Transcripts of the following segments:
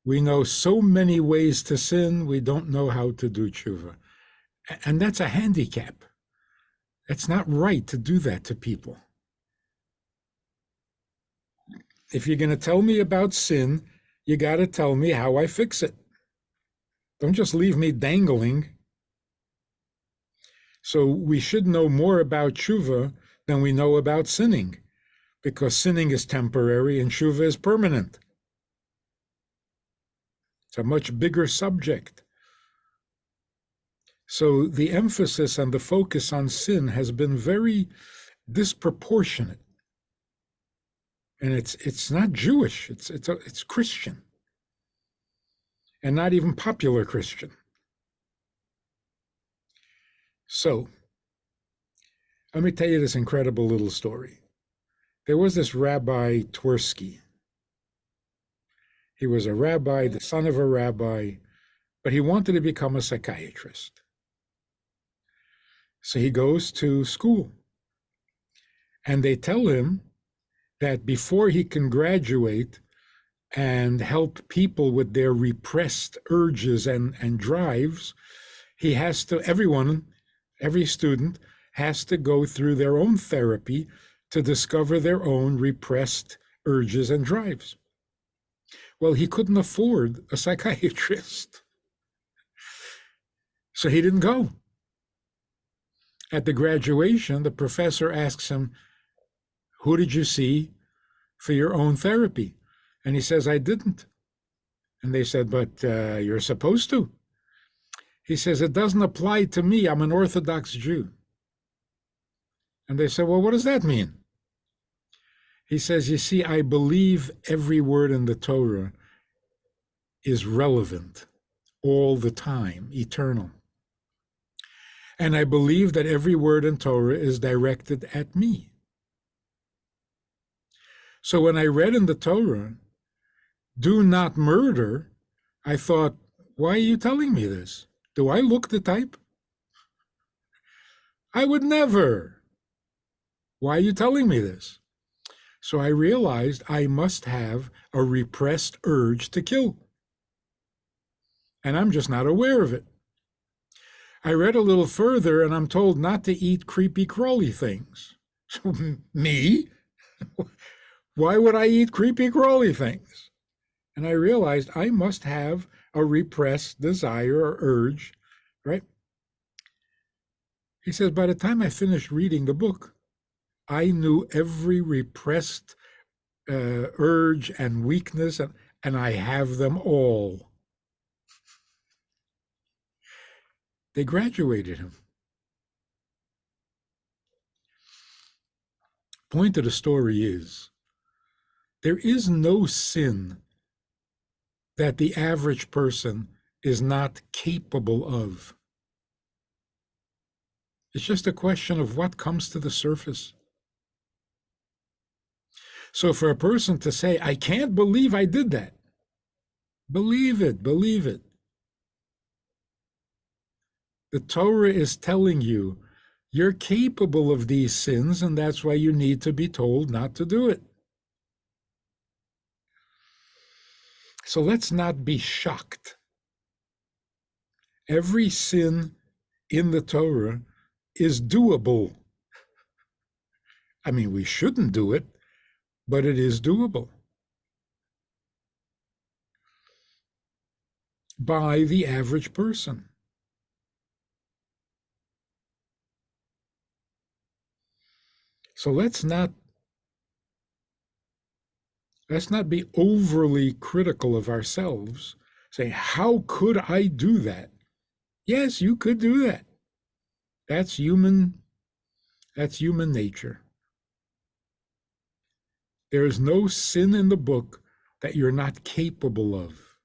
We know so many ways to sin, we don't know how to do tshuva. And that's a handicap. It's not right to do that to people. If you're going to tell me about sin, you got to tell me how I fix it. Don't just leave me dangling. So we should know more about tshuva than we know about sinning, because sinning is temporary and tshuva is permanent. It's a much bigger subject. So the emphasis and the focus on sin has been very disproportionate. And it's not Jewish, it's Christian. And not even popular Christian. So, let me tell you this incredible little story. There was this Rabbi Twersky. He was a rabbi, the son of a rabbi, but he wanted to become a psychiatrist. So he goes to school. And they tell him that before he can graduate and help people with their repressed urges and drives, he has to, every student has to go through their own therapy to discover their own repressed urges and drives. Well, he couldn't afford a psychiatrist, so he didn't go. At the graduation, the professor asks him, "Who did you see for your own therapy?" And he says, "I didn't." And they said, "But you're supposed to." He says, "It doesn't apply to me. I'm an Orthodox Jew." And they said, "Well, what does that mean?" He says, "You see, I believe every word in the Torah is relevant all the time, eternal. And I believe that every word in Torah is directed at me. So when I read in the Torah, 'Do not murder,' I thought, why are you telling me this? Do I look the type? I would never. Why are you telling me this?" So I realized I must have a repressed urge to kill. And I'm just not aware of it. I read a little further and I'm told not to eat creepy crawly things. So me? Why would I eat creepy crawly things? And I realized I must have a repressed desire or urge, right? He says, by the time I finished reading the book, I knew every repressed urge and weakness, and I have them all. They graduated him. Point of the story is, there is no sin that the average person is not capable of. It's just a question of what comes to the surface. So for a person to say, "I can't believe I did that," believe it, believe it. The Torah is telling you you're capable of these sins, and that's why you need to be told not to do it. So let's not be shocked. Every sin in the Torah is doable. I mean, we shouldn't do it, but it is doable by the average person. So let's not be overly critical of ourselves, saying, "How could I do that?" Yes, you could do that. That's human nature. There is no sin in the book that you're not capable of.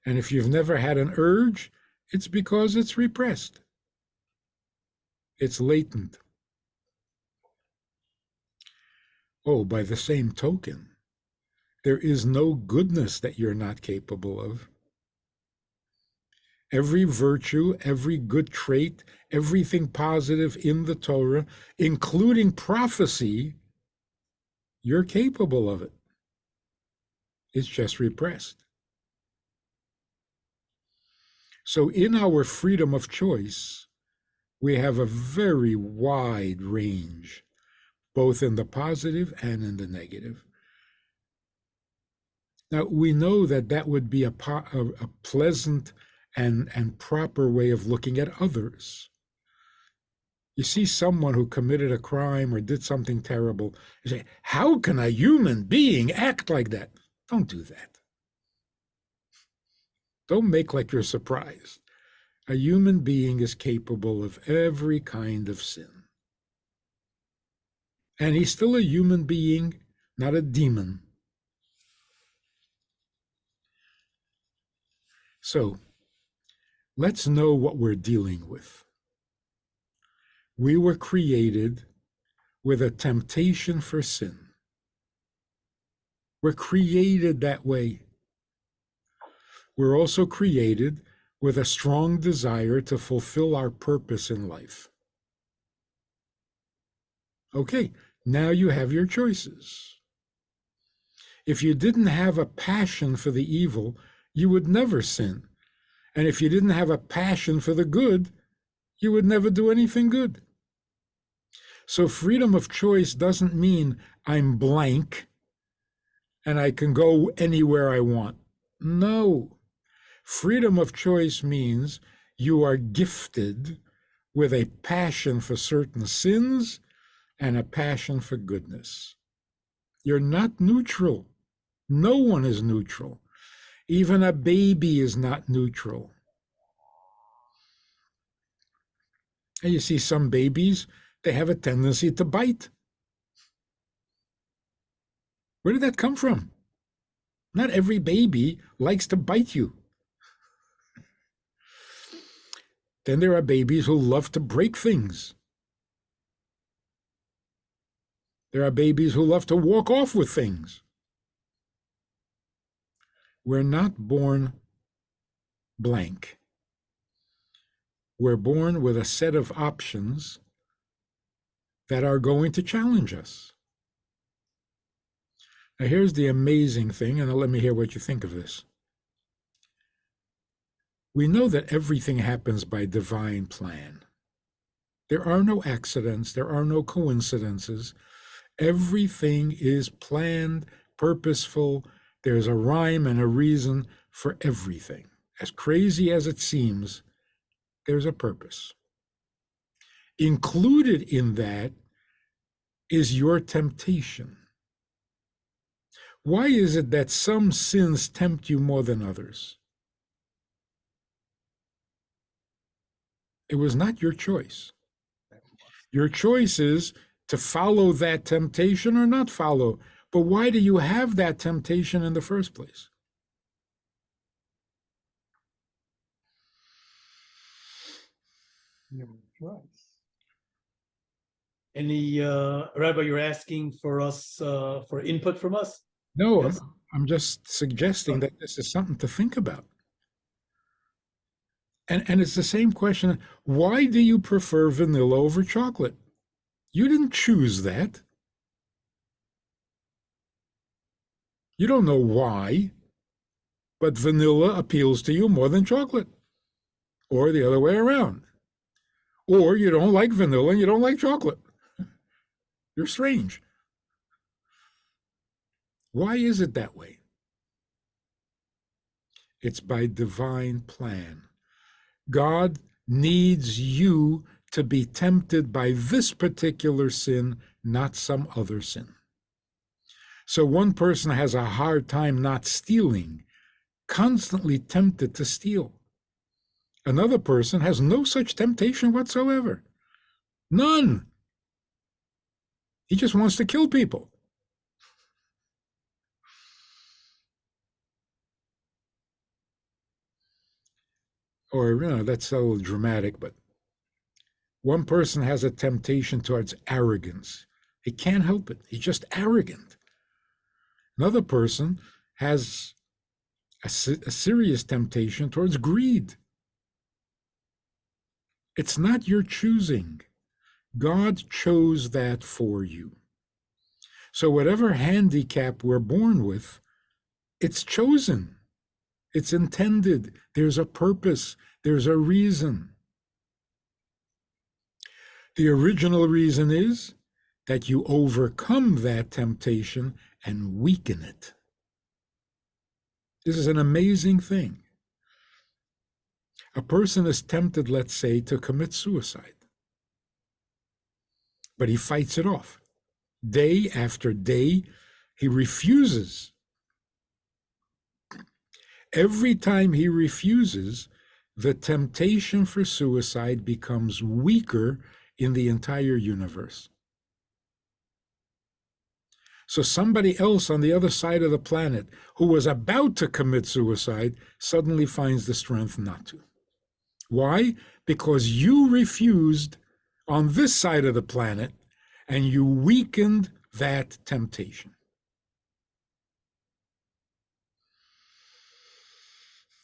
And if you've never had an urge, it's because it's repressed. It's latent. Oh, by the same token, there is no goodness that you're not capable of. Every virtue, every good trait, everything positive in the Torah, including prophecy, you're capable of it. It's just repressed. So in our freedom of choice, we have a very wide range, both in the positive and in the negative. Now, we know that that would be a pleasant and proper way of looking at others. You see someone who committed a crime or did something terrible, you say, how can a human being act like that? Don't do that. Don't make like you're surprised. A human being is capable of every kind of sin. And he's still a human being, not a demon. So let's know what we're dealing with. We were created with a temptation for sin. We're created that way. We're also created with a strong desire to fulfill our purpose in life. Okay, now you have your choices. If you didn't have a passion for the evil, you would never sin. And if you didn't have a passion for the good, you would never do anything good. So freedom of choice doesn't mean I'm blank and I can go anywhere I want. No. Freedom of choice means you are gifted with a passion for certain sins and a passion for goodness. You're not neutral. No one is neutral. Even a baby is not neutral. And you see some babies, they have a tendency to bite. Where did that come from? Not every baby likes to bite you. Then there are babies who love to break things. There are babies who love to walk off with things. We're not born blank. We're born with a set of options that are going to challenge us. Now, here's the amazing thing, and let me hear what you think of this. We know that everything happens by divine plan. There are no accidents, there are no coincidences. Everything is planned, purposeful. There's a rhyme and a reason for everything. As crazy as it seems, there's a purpose. Included in that is your temptation. Why is it that some sins tempt you more than others? It was not your choice. Your choice is to follow that temptation or not follow. But why do you have that temptation in the first place? Your choice. Any Rabbi, you're asking for us for input from us? No, Yes. I'm just suggesting that this is something to think about. And it's the same question. Why do you prefer vanilla over chocolate? You didn't choose that. You don't know why, but vanilla appeals to you more than chocolate, or the other way around. Or you don't like vanilla and you don't like chocolate. You're strange. Why is it that way? It's by divine plan. God needs you to be tempted by this particular sin, not some other sin. So one person has a hard time not stealing, constantly tempted to steal. Another person has no such temptation whatsoever. None. He just wants to kill people. Or, that's a little dramatic, but one person has a temptation towards arrogance. He can't help it. He's just arrogant. Another person has a serious temptation towards greed. It's not your choosing. God chose that for you. So whatever handicap we're born with, It's chosen. It's intended. There's a purpose. There's a reason. The original reason is that you overcome that temptation and weaken it. This is an amazing thing. A person is tempted, let's say, to commit suicide, but he fights it off. Day after day, he refuses. Every time he refuses, the temptation for suicide becomes weaker in the entire universe. So somebody else on the other side of the planet who was about to commit suicide suddenly finds the strength not to. Why? Because you refused on this side of the planet and you weakened that temptation.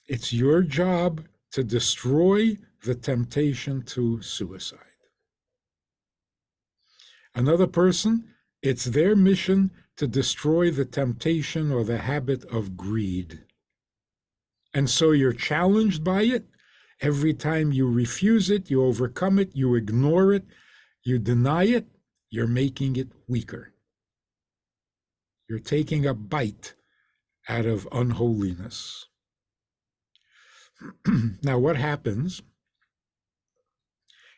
It's your job to destroy the temptation to suicide. Another person, it's their mission to destroy the temptation or the habit of greed. And so you're challenged by it. Every time you refuse it, you overcome it, you ignore it, you deny it, you're making it weaker. You're taking a bite out of unholiness. Now, what happens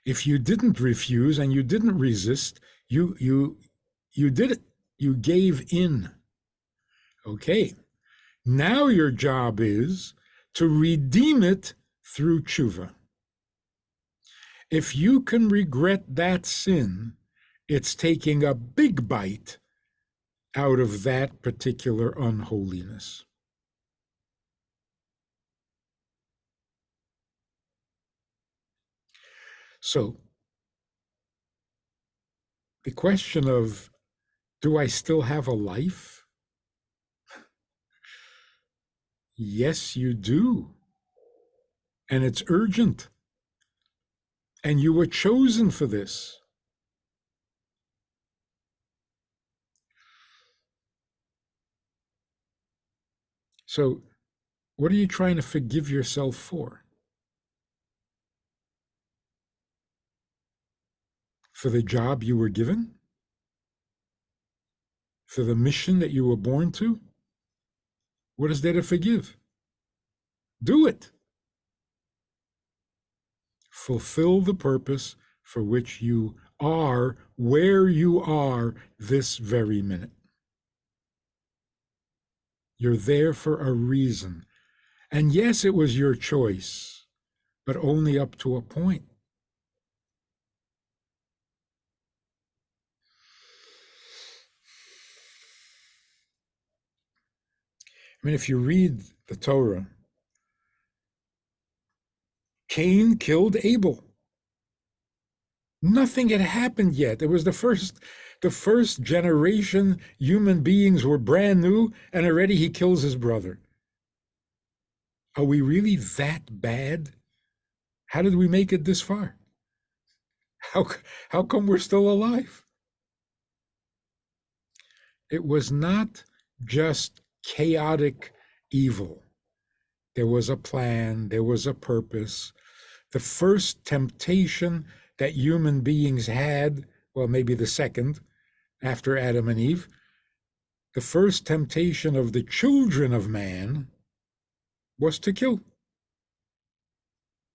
if you didn't refuse and you didn't resist? You did it. You gave in. Okay. Now your job is to redeem it through tshuva. If you can regret that sin, it's taking a big bite out of that particular unholiness. So, the question of, do I still have a life? Yes, you do. And it's urgent. And you were chosen for this. So, what are you trying to forgive yourself for? For the job you were given? For the mission that you were born to? What is there to forgive? Do it. Fulfill the purpose for which you are where you are this very minute. You're there for a reason. And yes, it was your choice, but only up to a point. I mean, if you read the Torah, Cain killed Abel. Nothing had happened yet. It was the first generation. Human beings were brand new, and already he kills his brother. Are we really that bad? How did we make it this far? How come we're still alive? It was not just chaotic evil. There was a plan, there was a purpose. The first temptation that human beings had, well, maybe the second, after Adam and Eve, the first temptation of the children of man was to kill,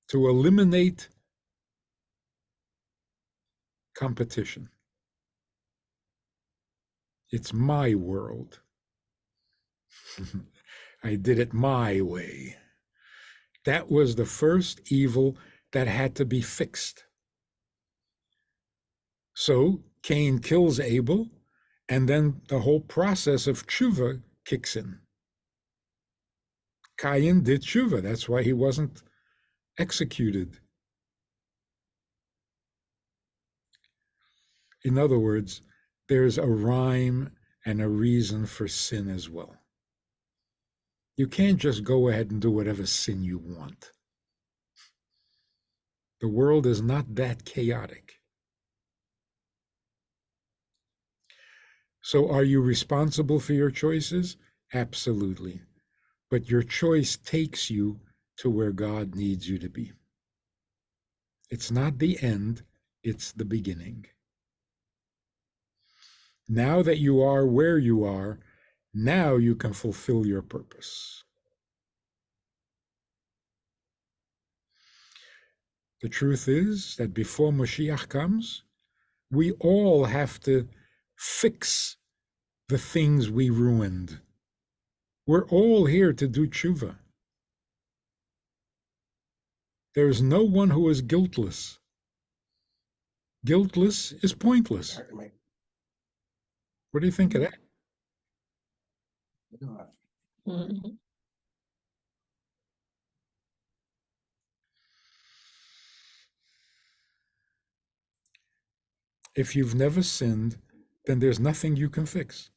to eliminate competition. It's my world. I did it my way. That was the first evil that had to be fixed. So Cain kills Abel, and then the whole process of tshuva kicks in. Cain did tshuva. That's why he wasn't executed. In other words, there's a rhyme and a reason for sin as well. You can't just go ahead and do whatever sin you want. The world is not that chaotic. So are you responsible for your choices? Absolutely. but your choice takes you to where God needs you to be. It's not the end, it's the beginning. Now that you are where you are, now you can fulfill your purpose. The truth is that before Mashiach comes, we all have to fix the things we ruined. We're all here to do tshuva. There is no one who is guiltless. Guiltless is pointless. What do you think of that? Mhm. If you've never sinned, then there's nothing you can fix.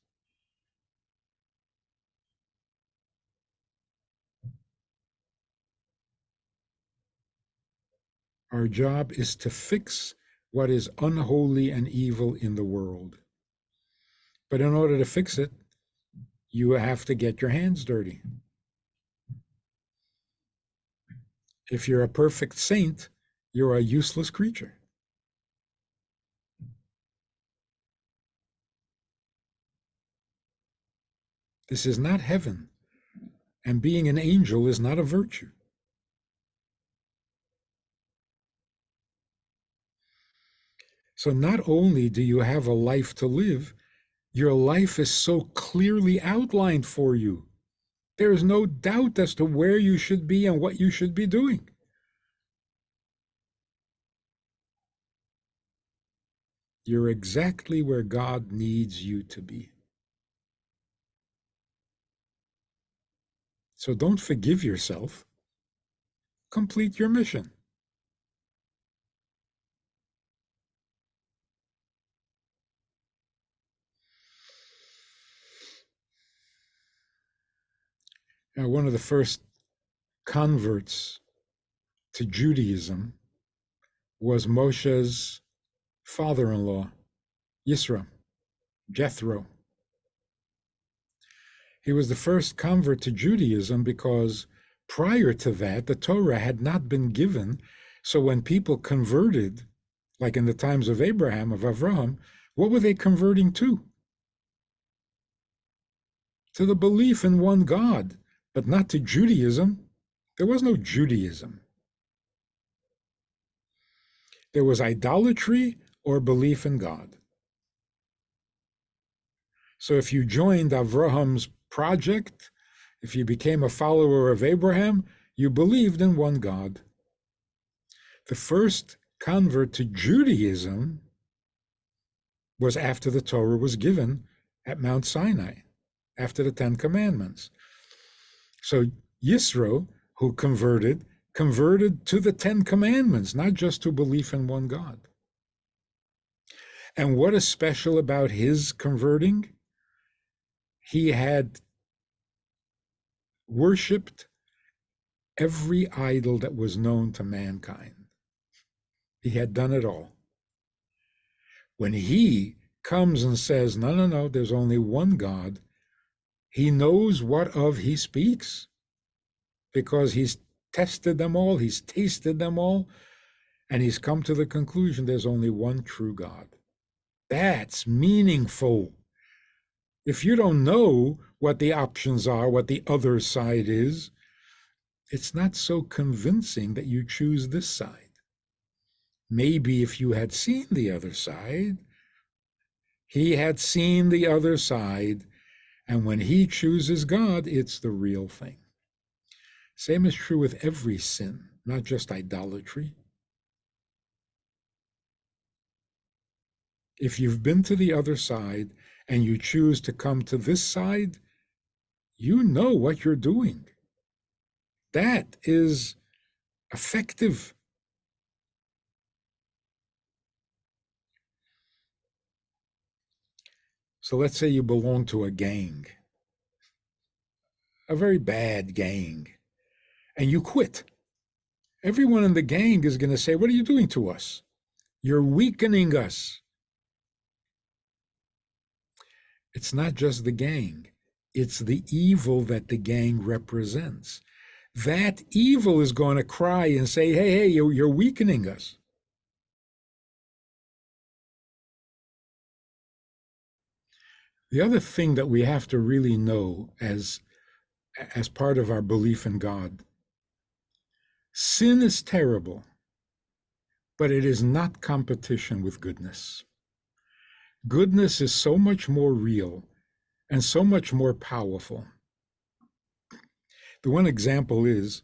Our job is to fix what is unholy and evil in the world. But in order to fix it, you have to get your hands dirty. If you're a perfect saint, you're a useless creature. This is not heaven, and being an angel is not a virtue. So not only do you have a life to live, your life is so clearly outlined for you. There is no doubt as to where you should be and what you should be doing. You're exactly where God needs you to be. So don't forgive yourself. Complete your mission. Now, one of the first converts to Judaism was Moshe's father-in-law, Yisro, Jethro. He was the first convert to Judaism because prior to that, the Torah had not been given. So when people converted, like in the times of Abraham, of Avraham, what were they converting to? To the belief in one God, but not to Judaism. There was no Judaism. There was idolatry or belief in God. So if you joined Avraham's project, if you became a follower of Abraham, you believed in one God. The first convert to Judaism was after the Torah was given at Mount Sinai, after the Ten Commandments. So Yisro, who converted to the Ten Commandments, not just to belief in one God. And what is special about his converting? He had worshipped every idol that was known to mankind. He had done it all. When he comes and says, no, no, no, there's only one God, he knows what of he speaks because he's tested them all, he's tasted them all, and he's come to the conclusion there's only one true God. That's meaningful. If you don't know what the options are, what the other side is, it's not so convincing that you choose this side. Maybe if you had seen the other side, he had seen the other side, and when he chooses God, it's the real thing. Same is true with every sin, not just idolatry. If you've been to the other side and you choose to come to this side, you know what you're doing. That is effective. So let's say you belong to a gang, a very bad gang, and you quit. Everyone in the gang is going to say, what are you doing to us? You're weakening us. It's not just the gang. It's the evil that the gang represents. That evil is going to cry and say, hey, you're weakening us. The other thing that we have to really know as part of our belief in God, sin is terrible, but it is not competition with goodness. Goodness is so much more real and so much more powerful. The one example is,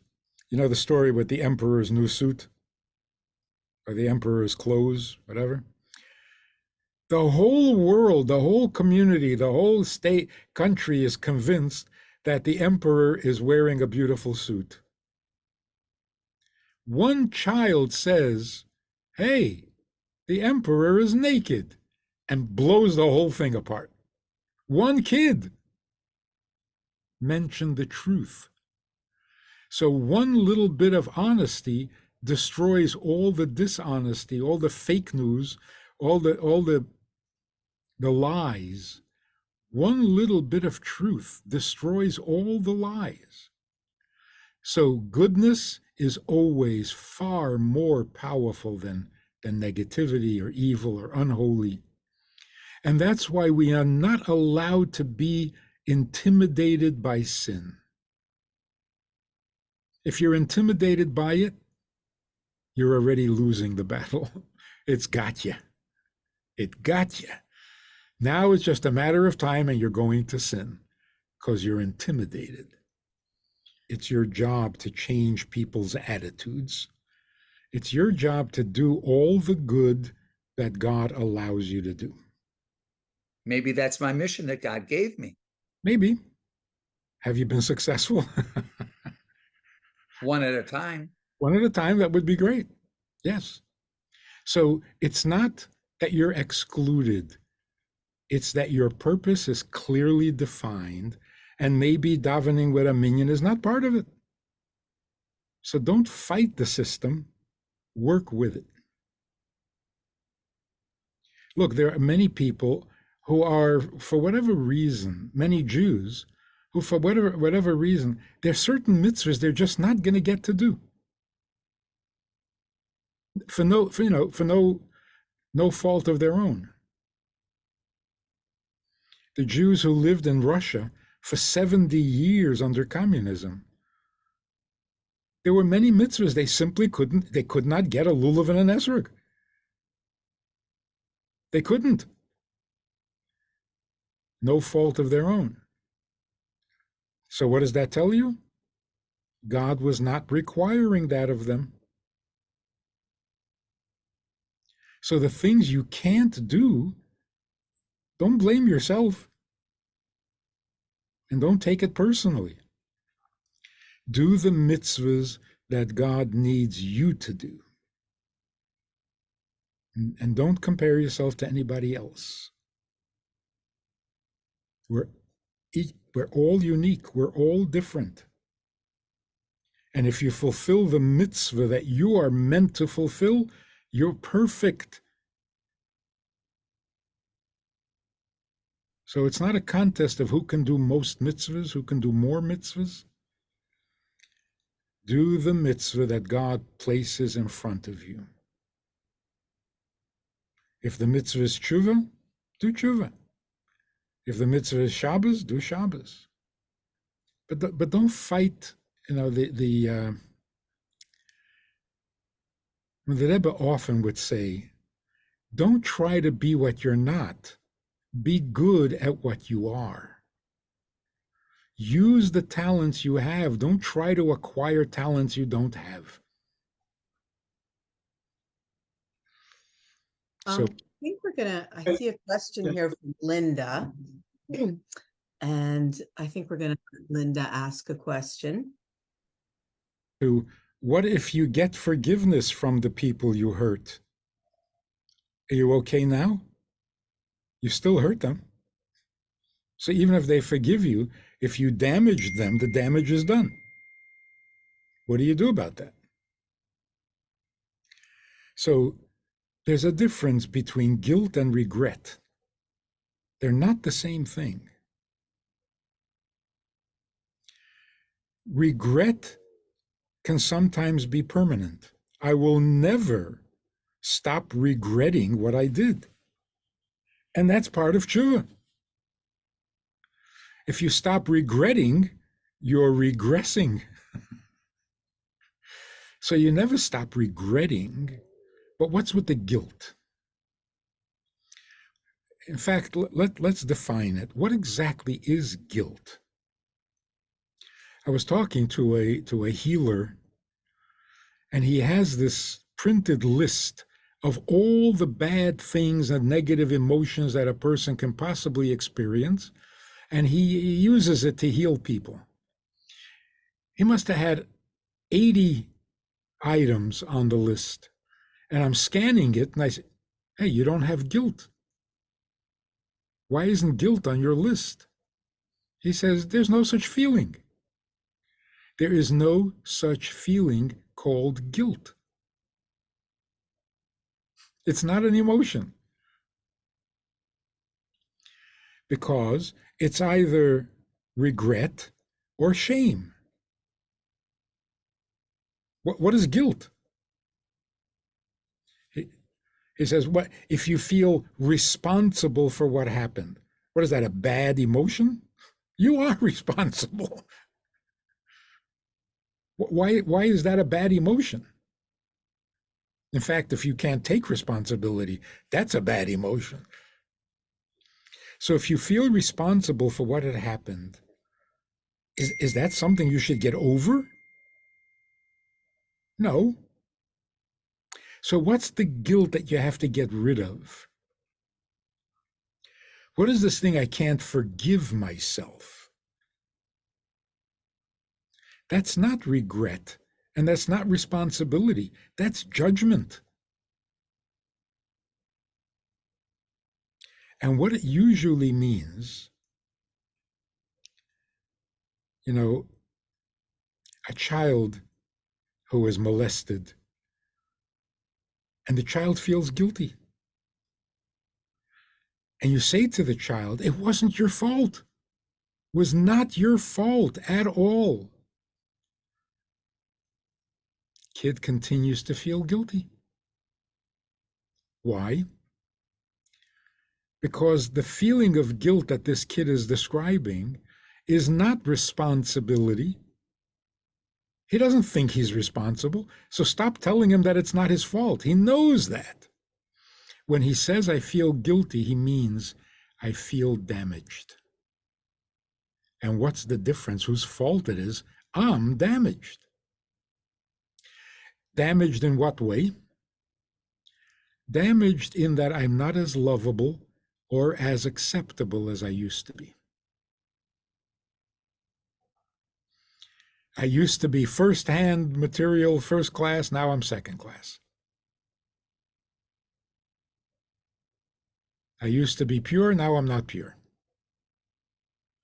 you know, the story with the emperor's new suit or the emperor's clothes, whatever. The whole world, the whole community, the whole country is convinced that the emperor is wearing a beautiful suit. One child says, hey, the emperor is naked, and blows the whole thing apart. One kid mentioned the truth. So one little bit of honesty destroys all the dishonesty, all the fake news, all the lies. One little bit of truth destroys all the lies. So goodness is always far more powerful than negativity or evil or unholy. And that's why we are not allowed to be intimidated by sin. If you're intimidated by it, you're already losing the battle. It's got you. It got you. Now it's just a matter of time and you're going to sin because you're intimidated. It's your job to change people's attitudes. It's your job to do all the good that God allows you to do. Maybe that's my mission that God gave me. Maybe. Have you been successful? One at a time. One at a time, that would be great. Yes. So it's not that you're excluded. It's that your purpose is clearly defined, and maybe davening with a minyan is not part of it. So don't fight the system, work with it. Look, there are many people who are, for whatever reason, many Jews, who for whatever reason, there are certain mitzvahs they're just not going to get to do. For no fault of their own. The Jews who lived in Russia for 70 years under communism, there were many mitzvahs they could not get a lulav and an esrog. They couldn't. No fault of their own. So what does that tell you? God was not requiring that of them. So the things you can't do, don't blame yourself. And don't take it personally. Do the mitzvahs that God needs you to do. And don't compare yourself to anybody else. We're all unique. We're all different. And if you fulfill the mitzvah that you are meant to fulfill, you're perfect. So it's not a contest of who can do most mitzvahs, who can do more mitzvahs. Do the mitzvah that God places in front of you. If the mitzvah is tshuva, do tshuva. If the mitzvah is Shabbos, do Shabbos. But don't fight. You know, the Rebbe often would say, don't try to be what you're not. Be good at what you are. Use the talents you have. Don't try to acquire talents you don't have. So I think I see a question here from Linda. And I think we're gonna let Linda ask a question. What if you get forgiveness from the people you hurt? Are you okay now? You still hurt them. So even if they forgive you, if you damaged them, the damage is done. What do you do about that? So there's a difference between guilt and regret. They're not the same thing. regret can sometimes be permanent. I will never stop regretting what I did. And that's part of Teshuva. If you stop regretting, you're regressing. So you never stop regretting. But what's with the guilt? In fact, let's define it. What exactly is guilt? I was talking to a healer, and he has this printed list of all the bad things and negative emotions that a person can possibly experience, and he uses it to heal people. He must have had 80 items on the list, and I'm scanning it, and I say, hey, you don't have guilt. Why isn't guilt on your list? He says, there's no such feeling. There is no such feeling called guilt. It's not an emotion. Because it's either regret or shame. What is guilt? He says, what if you feel responsible for what happened? What is that, a bad emotion? You are responsible. Why is that a bad emotion? In fact, if you can't take responsibility, that's a bad emotion. So if you feel responsible for what had happened, is that something you should get over? No. So what's the guilt that you have to get rid of? What is this thing I can't forgive myself? That's not regret, and that's not responsibility. That's judgment. And what it usually means, a child who is molested, and the child feels guilty. And you say to the child, it wasn't your fault. It was not your fault at all. Kid continues to feel guilty. Why? Because the feeling of guilt that this kid is describing is not responsibility. He doesn't think he's responsible, so stop telling him that it's not his fault. He knows that. When he says, I feel guilty, he means, I feel damaged. And what's the difference? Whose fault it is? I'm damaged. Damaged in what way? Damaged in that I'm not as lovable or as acceptable as I used to be. I used to be first-hand material, first class. Now I'm second class. I used to be pure. Now I'm not pure.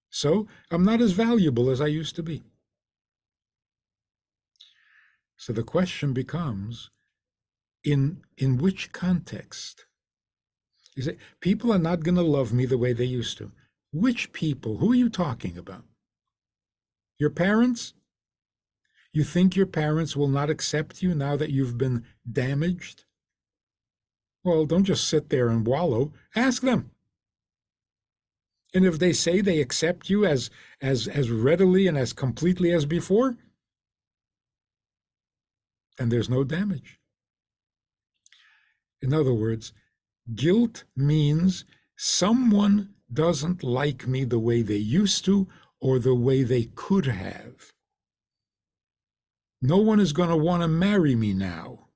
So I'm not as valuable as I used to be. So the question becomes, in which context? You say, people are not going to love me the way they used to. Which people? Who are you talking about? Your parents? You think your parents will not accept you now that you've been damaged? Well, don't just sit there and wallow. Ask them. And if they say they accept you as readily and as completely as before, then there's no damage. In other words, guilt means someone doesn't like me the way they used to or the way they could have. No one is going to want to marry me now.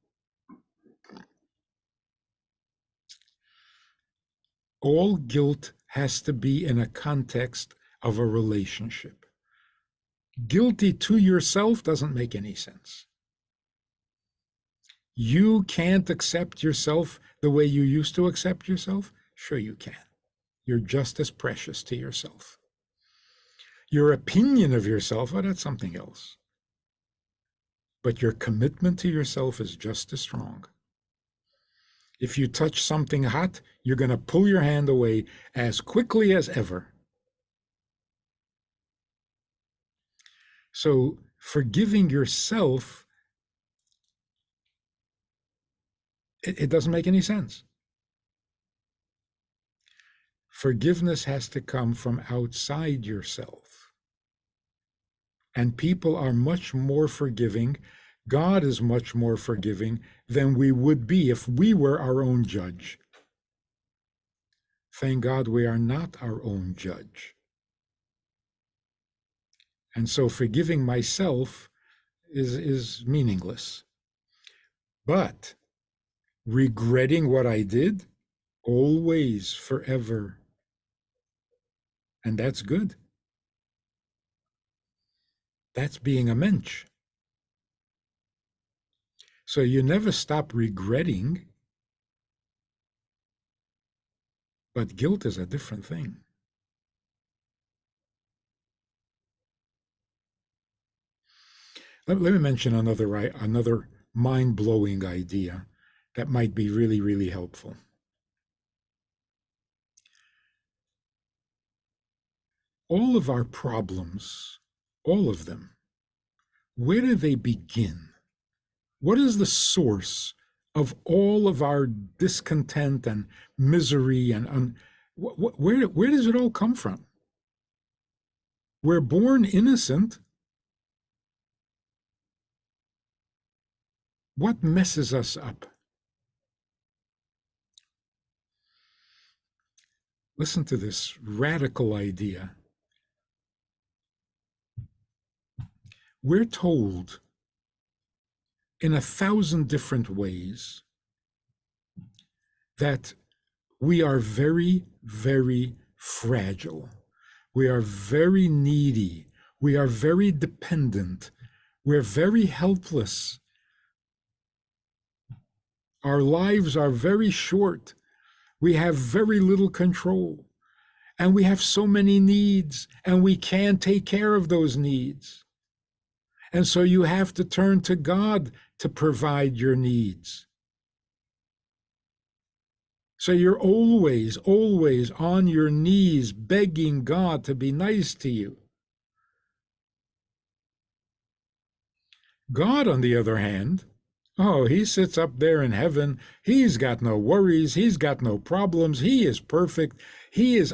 All guilt has to be in a context of a relationship. Guilty to yourself doesn't make any sense. You can't accept yourself the way you used to accept yourself? Sure you can. You're just as precious to yourself. Your opinion of yourself, well, that's something else. But your commitment to yourself is just as strong. If you touch something hot, you're going to pull your hand away as quickly as ever. So forgiving yourself, it doesn't make any sense. Forgiveness has to come from outside yourself. And people are much more forgiving. God is much more forgiving than we would be if we were our own judge. Thank God we are not our own judge. And so forgiving myself is meaningless. But regretting what I did, always, forever. And that's good. That's being a mensch. So you never stop regretting, but guilt is a different thing. Let me mention another mind-blowing idea that might be really, really helpful. All of our problems, all of them, where do they begin? What is the source of all of our discontent and misery and where does it all come from? We're born innocent. What messes us up? Listen to this radical idea. We're told in 1,000 different ways that we are very, very fragile. We are very needy. We are very dependent. We're very helpless. Our lives are very short. We have very little control. And we have so many needs, and we can't take care of those needs. And so you have to turn to God to provide your needs. So you're always, always on your knees begging God to be nice to you. God, on the other hand, oh, he sits up there in heaven. He's got no worries. He's got no problems. He is perfect. He is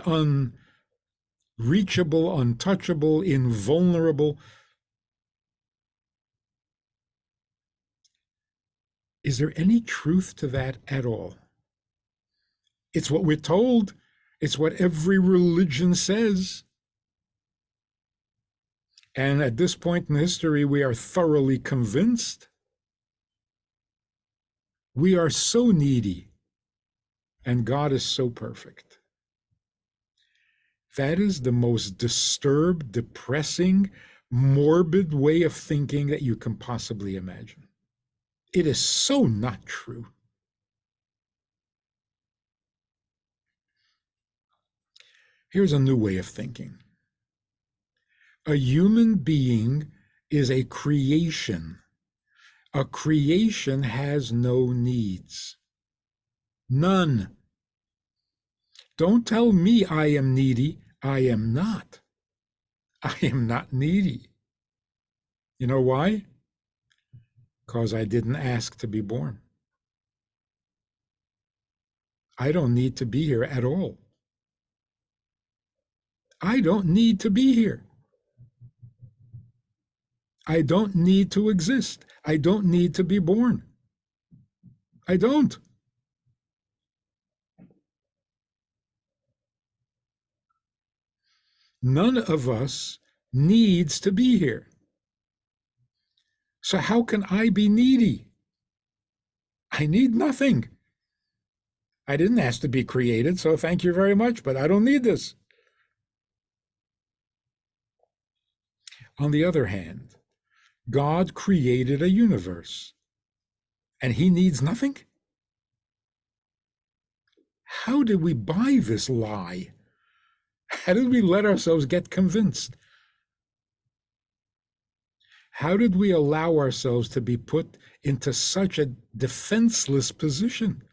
unreachable, untouchable, invulnerable. Is there any truth to that at all? It's what we're told. It's what every religion says. And at this point in history, we are thoroughly convinced. We are so needy, and God is so perfect. That is the most disturbed, depressing, morbid way of thinking that you can possibly imagine. It is so not true. Here's a new way of thinking. A human being is a creation. A creation has no needs. None. Don't tell me I am needy. I am not. I am not needy. You know why? Because I didn't ask to be born. I don't need to be here at all. I don't need to be here. I don't need to exist. I don't need to be born. I don't. None of us needs to be here. So how can I be needy? I need nothing. I didn't ask to be created, so thank you very much, but I don't need this. On the other hand, God created a universe, and he needs nothing? How did we buy this lie? How did we let ourselves get convinced? How did we allow ourselves to be put into such a defenseless position?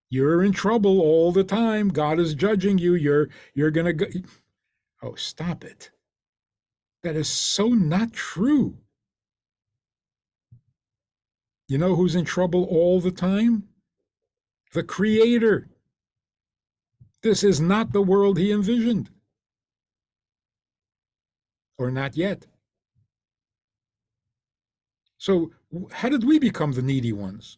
You're in trouble all the time. God is judging you. You're going to go. Oh, stop it. That is so not true. You know who's in trouble all the time? The Creator. This is not the world he envisioned. Or not yet. So, how did we become the needy ones?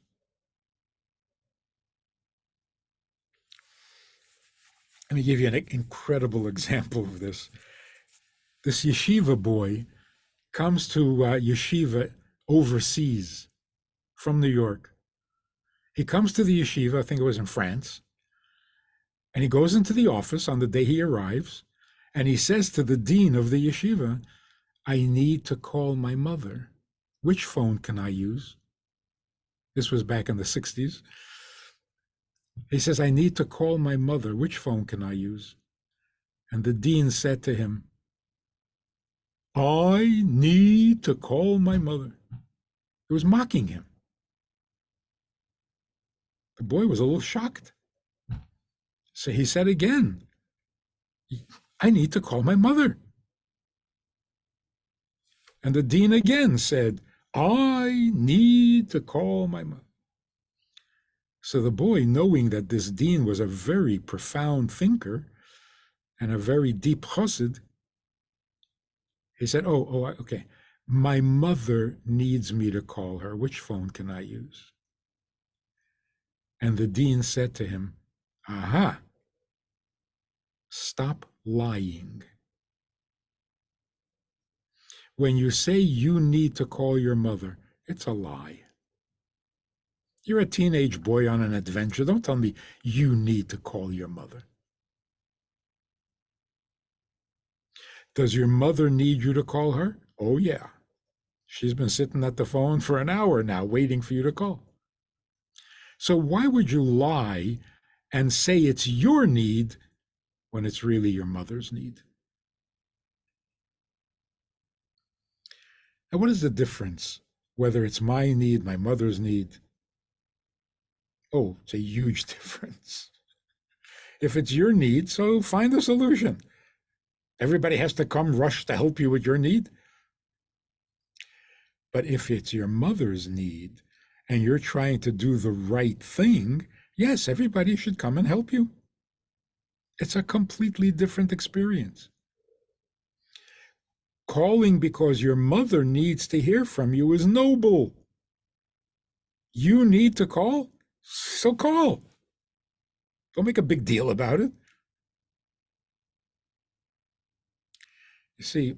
Let me give you an incredible example of this. This yeshiva boy comes to yeshiva overseas from New York. He comes to the yeshiva, I think it was in France, and he goes into the office on the day he arrives, and he says to the dean of the yeshiva, I need to call my mother. Which phone can I use? This was back in the 60s. He says, I need to call my mother. Which phone can I use? And the dean said to him, I need to call my mother. He was mocking him. The boy was a little shocked. So he said again, I need to call my mother. And the dean again said, I need to call my mother. So the boy, knowing that this dean was a very profound thinker and a very deep chassid, he said, okay, my mother needs me to call her. Which phone can I use? And the dean said to him, aha, stop lying. When you say you need to call your mother, it's a lie. You're a teenage boy on an adventure. Don't tell me you need to call your mother. Does your mother need you to call her? Oh, yeah. She's been sitting at the phone for an hour now waiting for you to call. So why would you lie and say it's your need when it's really your mother's need? And what is the difference, whether it's my need, my mother's need? Oh, it's a huge difference. If it's your need, so find a solution. Everybody has to come rush to help you with your need. But if it's your mother's need and you're trying to do the right thing, yes, everybody should come and help you. It's a completely different experience. Calling because your mother needs to hear from you is noble. You need to call, so call. Don't make a big deal about it. You see,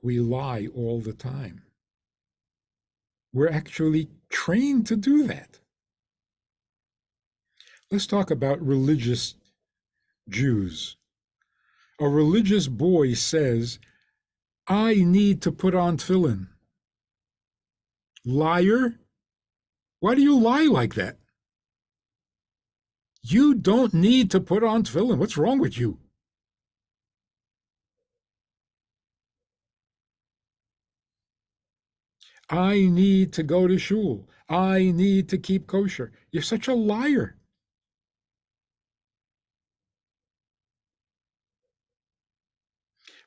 we lie all the time. We're actually trained to do that. Let's talk about religious Jews. A religious boy says, I need to put on tefillin. Liar? Why do you lie like that? You don't need to put on tefillin. What's wrong with you? I need to go to shul. I need to keep kosher. You're such a liar.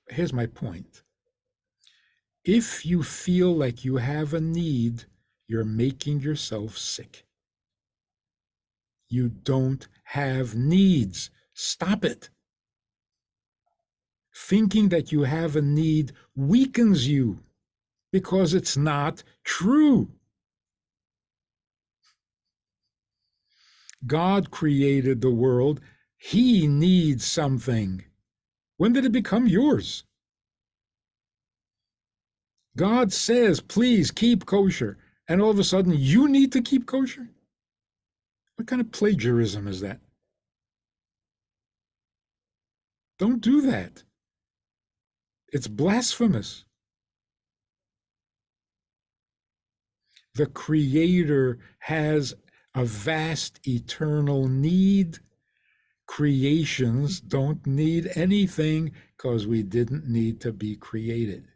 Here's my point. If you feel like you have a need, you're making yourself sick. You don't have needs. Stop it. Thinking that you have a need weakens you because it's not true. God created the world. He needs something. When did it become yours? God says, please keep kosher. And all of a sudden, you need to keep kosher? What kind of plagiarism is that? Don't do that. It's blasphemous. The Creator has a vast eternal need. Creations don't need anything because we didn't need to be created.